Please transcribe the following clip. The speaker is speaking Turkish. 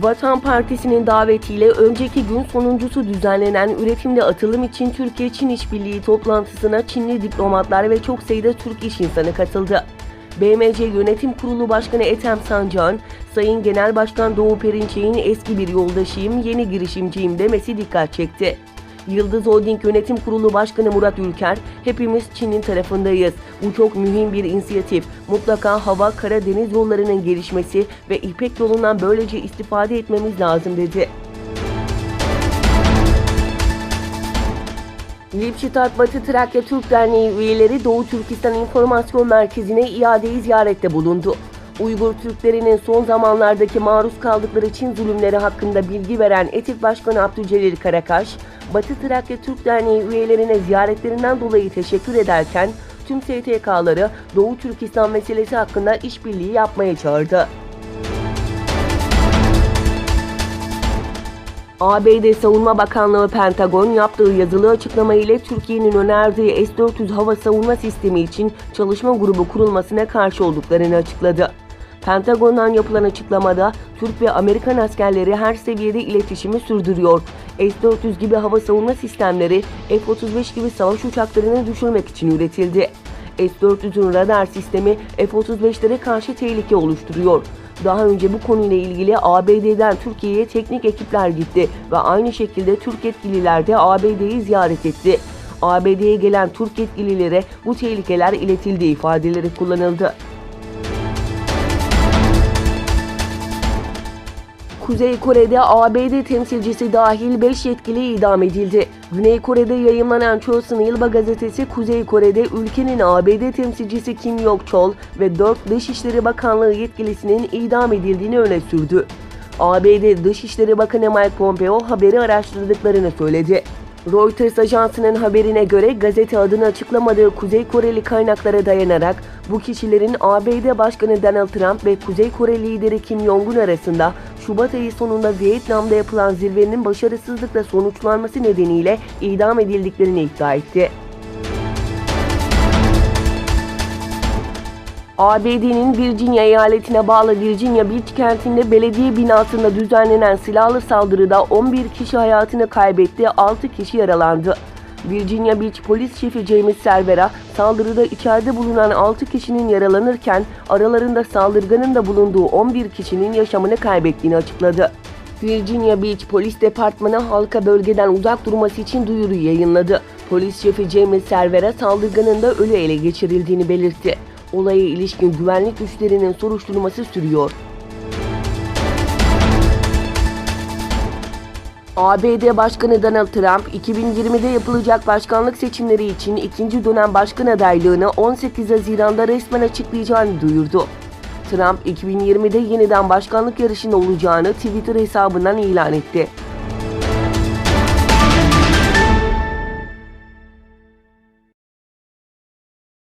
Vatan Partisi'nin davetiyle önceki gün sonuncusu düzenlenen üretimde atılım için Türkiye-Çin İşbirliği toplantısına Çinli diplomatlar ve çok sayıda Türk iş insanı katıldı. BMC Yönetim Kurulu Başkanı Ethem Sancak'ın, Sayın Genel Başkan Doğu Perinçek'in eski bir yoldaşıyım, yeni girişimciyim demesi dikkat çekti. Yıldız Holding Yönetim Kurulu Başkanı Murat Ülker, hepimiz Çin'in tarafındayız. Bu çok mühim bir inisiyatif. Mutlaka hava, kara, deniz yollarının gelişmesi ve İpek yolundan böylece istifade etmemiz lazım dedi. Lipşitat Batı Trakya Türk Derneği üyeleri Doğu Türkistan İnformasyon Merkezi'ne iadeyi ziyarette bulundu. Uygur Türklerinin son zamanlardaki maruz kaldıkları Çin zulümleri hakkında bilgi veren ETİK Başkanı Abdülcelil Karakaş, Batı Trakya Türk Derneği üyelerine ziyaretlerinden dolayı teşekkür ederken tüm STK'ları Doğu Türkistan meselesi hakkında işbirliği yapmaya çağırdı. ABD Savunma Bakanlığı Pentagon yaptığı yazılı açıklama ile Türkiye'nin önerdiği S-400 hava savunma sistemi için çalışma grubu kurulmasına karşı olduklarını açıkladı. Pentagon'dan yapılan açıklamada Türk ve Amerikan askerleri her seviyede iletişimi sürdürüyor. S-400 gibi hava savunma sistemleri F-35 gibi savaş uçaklarını düşürmek için üretildi. S-400'ün radar sistemi F-35'lere karşı tehlike oluşturuyor. Daha önce bu konuyla ilgili ABD'den Türkiye'ye teknik ekipler gitti ve aynı şekilde Türk yetkililer de ABD'yi ziyaret etti. ABD'ye gelen Türk yetkililere bu tehlikeler iletildi ifadeleri kullanıldı. Kuzey Kore'de ABD temsilcisi dahil 5 yetkili idam edildi. Güney Kore'de yayımlanan Chosun Ilbo gazetesi Kuzey Kore'de ülkenin ABD temsilcisi Kim Yok-chol ve 4 Dışişleri Bakanlığı yetkilisinin idam edildiğini öne sürdü. ABD Dışişleri Bakanı Mike Pompeo haberi araştırdıklarını söyledi. Reuters ajansının haberine göre gazete adını açıklamadığı Kuzey Koreli kaynaklara dayanarak bu kişilerin ABD Başkanı Donald Trump ve Kuzey Kore lideri Kim Jong-un arasında Şubat ayı sonunda Vietnam'da yapılan zirvenin başarısızlıkla sonuçlanması nedeniyle idam edildiklerini iddia etti. ABD'nin Virginia eyaletine bağlı Virginia Beach kentinde belediye binasında düzenlenen silahlı saldırıda 11 kişi hayatını kaybetti, 6 kişi yaralandı. Virginia Beach Polis Şefi James Cervera, saldırıda içeride bulunan 6 kişinin yaralanırken aralarında saldırganın da bulunduğu 11 kişinin yaşamını kaybettiğini açıkladı. Virginia Beach Polis Departmanı halka bölgeden uzak durması için duyuru yayınladı. Polis Şefi James Cervera saldırganın da ölü ele geçirildiğini belirtti. Olaya ilişkin güvenlik güçlerinin soruşturması sürüyor. ABD Başkanı Donald Trump, 2020'de yapılacak başkanlık seçimleri için ikinci dönem başkan adaylığını 18 Haziran'da resmen açıklayacağını duyurdu. Trump, 2020'de yeniden başkanlık yarışında olacağını Twitter hesabından ilan etti.